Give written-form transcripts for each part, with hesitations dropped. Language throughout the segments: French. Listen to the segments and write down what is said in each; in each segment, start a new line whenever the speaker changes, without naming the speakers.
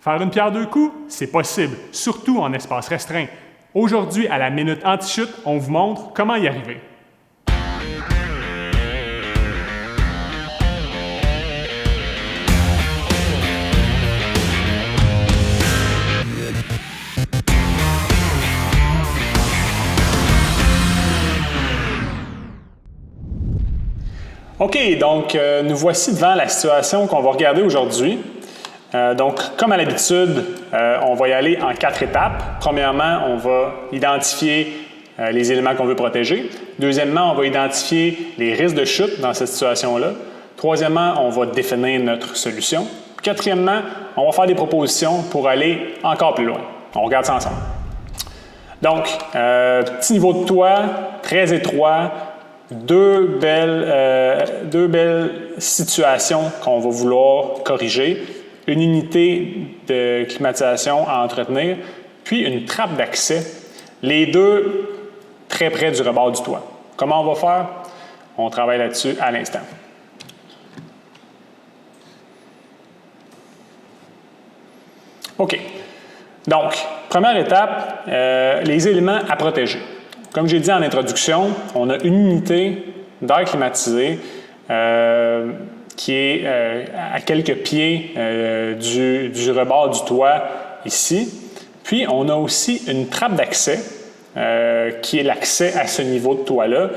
Faire une pierre deux coups, c'est possible, surtout en espace restreint. Aujourd'hui, à la Minute Anti-Chute, on vous montre comment y arriver. OK, donc nous voici devant la situation qu'on va regarder aujourd'hui. Donc, comme à l'habitude, on va y aller en 4 étapes. Premièrement, on va identifier les éléments qu'on veut protéger. Deuxièmement, on va identifier les risques de chute dans cette situation-là. Troisièmement, on va définir notre solution. Quatrièmement, on va faire des propositions pour aller encore plus loin. On regarde ça ensemble. Donc, petit niveau de toit, très étroit, deux belles situations qu'on va vouloir corriger. Une unité de climatisation à entretenir, puis une trappe d'accès, les deux très près du rebord du toit. Comment on va faire? On travaille là-dessus à l'instant. OK. Donc, première étape, les éléments à protéger. Comme j'ai dit en introduction, on a une unité d'air climatisé qui est à quelques pieds du rebord du toit ici. Puis, on a aussi une trappe d'accès qui est l'accès à ce niveau de toit-là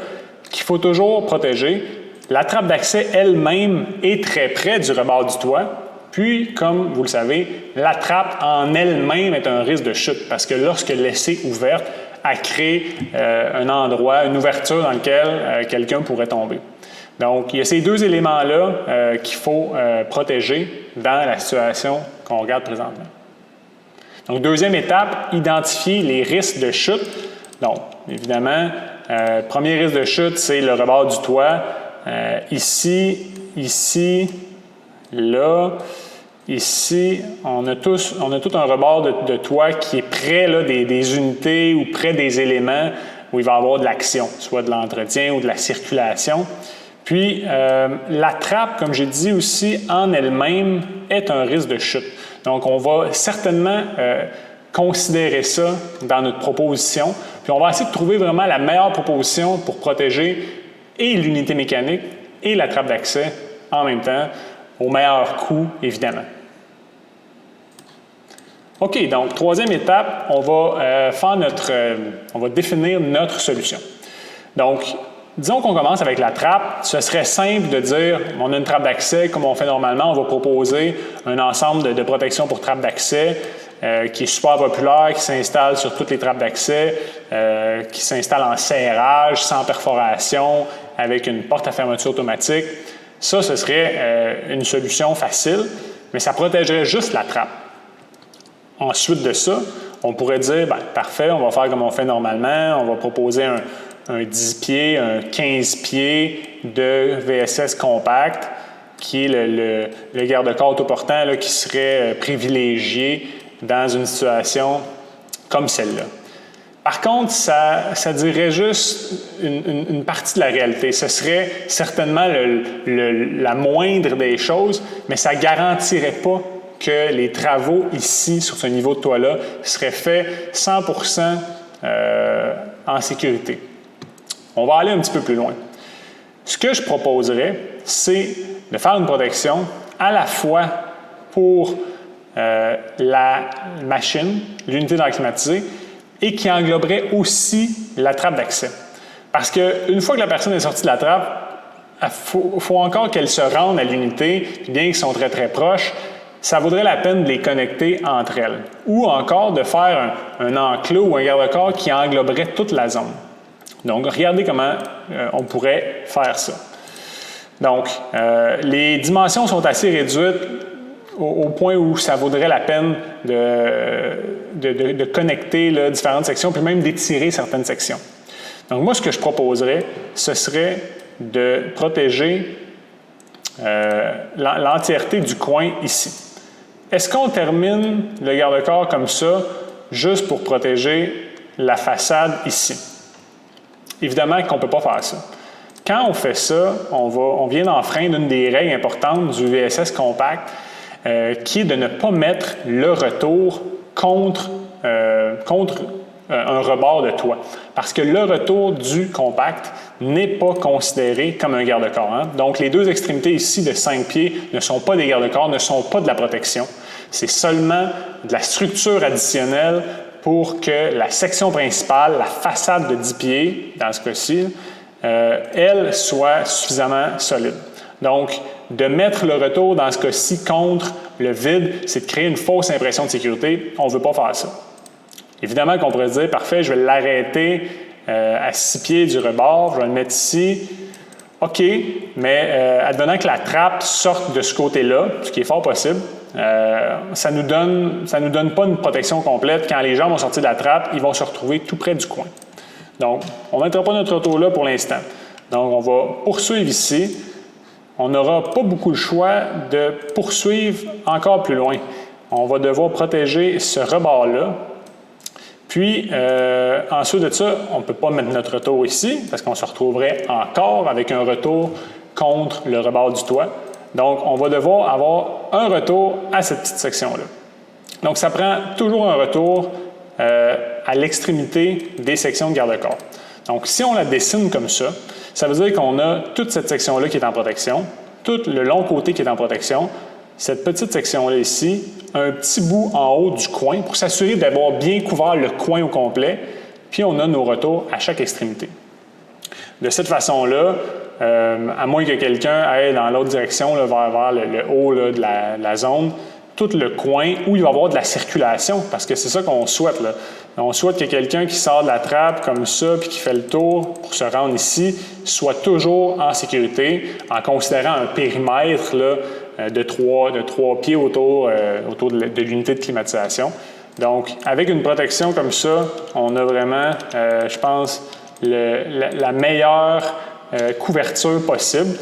qu'il faut toujours protéger. La trappe d'accès elle-même est très près du rebord du toit. Puis, comme vous le savez, la trappe en elle-même est un risque de chute parce que lorsque laissée ouverte, elle crée un endroit, une ouverture dans lequel quelqu'un pourrait tomber. Donc, il y a ces deux éléments-là qu'il faut protéger dans la situation qu'on regarde présentement. Donc, deuxième étape, identifier les risques de chute. Donc, évidemment, premier risque de chute, c'est le rebord du toit. Ici, là, ici, on a tout un rebord de toit qui est près là, des unités ou près des éléments où il va y avoir de l'action, soit de l'entretien ou de la circulation. Puis, la trappe, comme j'ai dit aussi, en elle-même, est un risque de chute. Donc, on va certainement considérer ça dans notre proposition. Puis, on va essayer de trouver vraiment la meilleure proposition pour protéger et l'unité mécanique et la trappe d'accès en même temps, au meilleur coût, évidemment. OK, donc, troisième étape, on va définir notre solution. Donc, disons qu'on commence avec la trappe, ce serait simple de dire, on a une trappe d'accès, comme on fait normalement, on va proposer un ensemble de protection pour trappe d'accès qui est super populaire, qui s'installe sur toutes les trappes d'accès, qui s'installe en serrage, sans perforation, avec une porte à fermeture automatique. Ça, ce serait une solution facile, mais ça protégerait juste la trappe. Ensuite de ça, on pourrait dire, bien, parfait, on va faire comme on fait normalement, on va proposer un 10 pieds, un 15 pieds de VSS compact, qui est le garde-corps autoportant là, qui serait privilégié dans une situation comme celle-là. Par contre, ça dirait juste une partie de la réalité. Ce serait certainement la moindre des choses, mais ça ne garantirait pas que les travaux ici, sur ce niveau de toit-là, seraient faits 100% en sécurité. On va aller un petit peu plus loin. Ce que je proposerais, c'est de faire une protection à la fois pour la machine, l'unité d'air climatisé, et qui engloberait aussi la trappe d'accès. Parce qu'une fois que la personne est sortie de la trappe, il faut encore qu'elle se rende à l'unité, bien qu'ils sont très très proches, ça vaudrait la peine de les connecter entre elles. Ou encore de faire un enclos ou un garde-corps qui engloberait toute la zone. Donc, regardez comment on pourrait faire ça. Donc, les dimensions sont assez réduites au point où ça vaudrait la peine de connecter là, différentes sections, puis même d'étirer certaines sections. Donc, moi, ce que je proposerais, ce serait de protéger l'entièreté du coin ici. Est-ce qu'on termine le garde-corps comme ça, juste pour protéger la façade ici? Évidemment qu'on ne peut pas faire ça. Quand on fait ça, on vient d'enfreindre une des règles importantes du VSS compact. qui est de ne pas mettre le retour contre un rebord de toit. Parce que le retour du compact n'est pas considéré comme un garde-corps. Hein? Donc, les deux extrémités ici de 5 pieds ne sont pas des garde-corps, ne sont pas de la protection. C'est seulement de la structure additionnelle pour que la section principale, la façade de 10 pieds, dans ce cas-ci, elle soit suffisamment solide. Donc, de mettre le retour dans ce cas-ci contre le vide, c'est de créer une fausse impression de sécurité. On ne veut pas faire ça. Évidemment qu'on pourrait se dire, parfait, je vais l'arrêter à 6 pieds du rebord, je vais le mettre ici. OK, mais advenant que la trappe sorte de ce côté-là, ce qui est fort possible, ça nous donne pas une protection complète. Quand les gens vont sortir de la trappe, ils vont se retrouver tout près du coin. Donc, on ne mettra pas notre retour là pour l'instant. Donc, on va poursuivre ici. On n'aura pas beaucoup le choix de poursuivre encore plus loin. On va devoir protéger ce rebord-là. Puis, ensuite de ça, on ne peut pas mettre notre retour ici parce qu'on se retrouverait encore avec un retour contre le rebord du toit. Donc, on va devoir avoir un retour à cette petite section-là. Donc, ça prend toujours un retour à l'extrémité des sections de garde-corps. Donc, si on la dessine comme ça, ça veut dire qu'on a toute cette section-là qui est en protection, tout le long côté qui est en protection, cette petite section-là ici, un petit bout en haut du coin pour s'assurer d'avoir bien couvert le coin au complet, puis on a nos retours à chaque extrémité. De cette façon-là, à moins que quelqu'un aille dans l'autre direction, là, vers le haut là, de la zone, tout le coin où il va y avoir de la circulation, parce que c'est ça qu'on souhaite. Là. On souhaite que quelqu'un qui sort de la trappe comme ça, puis qui fait le tour pour se rendre ici, soit toujours en sécurité, en considérant un périmètre là, de 3 pieds autour de l'unité de climatisation. Donc, avec une protection comme ça, on a vraiment, je pense, la meilleure couverture possible.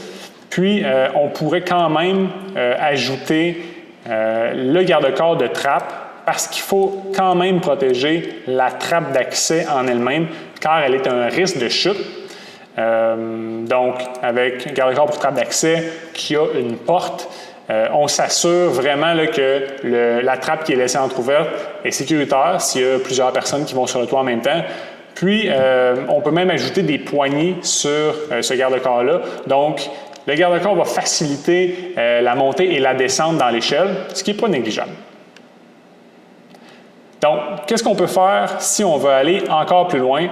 Puis, on pourrait quand même ajouter le garde-corps de trappe parce qu'il faut quand même protéger la trappe d'accès en elle-même car elle est un risque de chute. Donc, avec un garde-corps pour trappe d'accès qui a une porte, on s'assure vraiment là, que la trappe qui est laissée entrouverte est sécuritaire s'il y a plusieurs personnes qui vont sur le toit en même temps. Puis, on peut même ajouter des poignées sur ce garde-corps-là. Donc, le garde-corps va faciliter la montée et la descente dans l'échelle, ce qui n'est pas négligeable. Donc, qu'est-ce qu'on peut faire si on veut aller encore plus loin?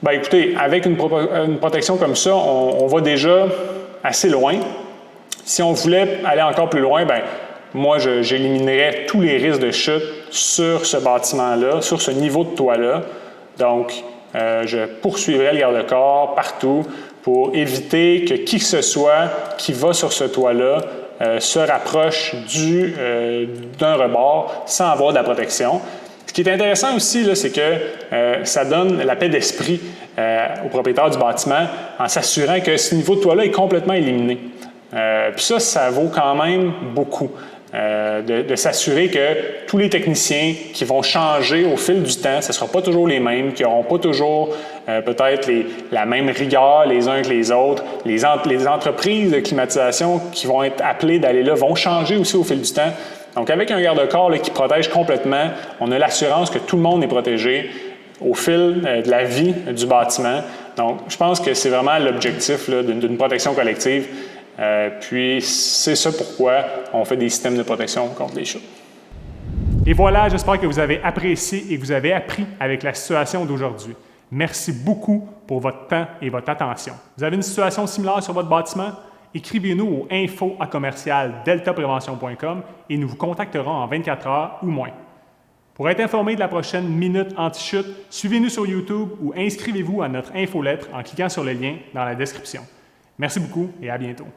Bien, écoutez, avec une protection comme ça, on va déjà assez loin. Si on voulait aller encore plus loin, bien, moi, j'éliminerais tous les risques de chute sur ce bâtiment-là, sur ce niveau de toit-là. Donc, je poursuivrais le garde-corps partout pour éviter que qui que ce soit qui va sur ce toit-là se rapproche d'un rebord sans avoir de la protection. Ce qui est intéressant aussi, c'est que ça donne la paix d'esprit au propriétaire du bâtiment en s'assurant que ce niveau de toit-là est complètement éliminé. Puis ça vaut quand même beaucoup. De s'assurer que tous les techniciens qui vont changer au fil du temps, ce ne sera pas toujours les mêmes, qui n'auront pas toujours peut-être la même rigueur les uns que les autres. Les entreprises de climatisation qui vont être appelées d'aller là vont changer aussi au fil du temps. Donc, avec un garde-corps qui protège complètement, on a l'assurance que tout le monde est protégé au fil de la vie du bâtiment. Donc, je pense que c'est vraiment l'objectif d'une protection collective. Puis, c'est ça pourquoi on fait des systèmes de protection contre les chutes.
Et voilà, j'espère que vous avez apprécié et que vous avez appris avec la situation d'aujourd'hui. Merci beaucoup pour votre temps et votre attention. Vous avez une situation similaire sur votre bâtiment? Écrivez-nous au info@deltaprevention.com et nous vous contacterons en 24 heures ou moins. Pour être informé de la prochaine Minute Anti-Chute, suivez-nous sur YouTube ou inscrivez-vous à notre infolettre en cliquant sur le lien dans la description. Merci beaucoup et à bientôt.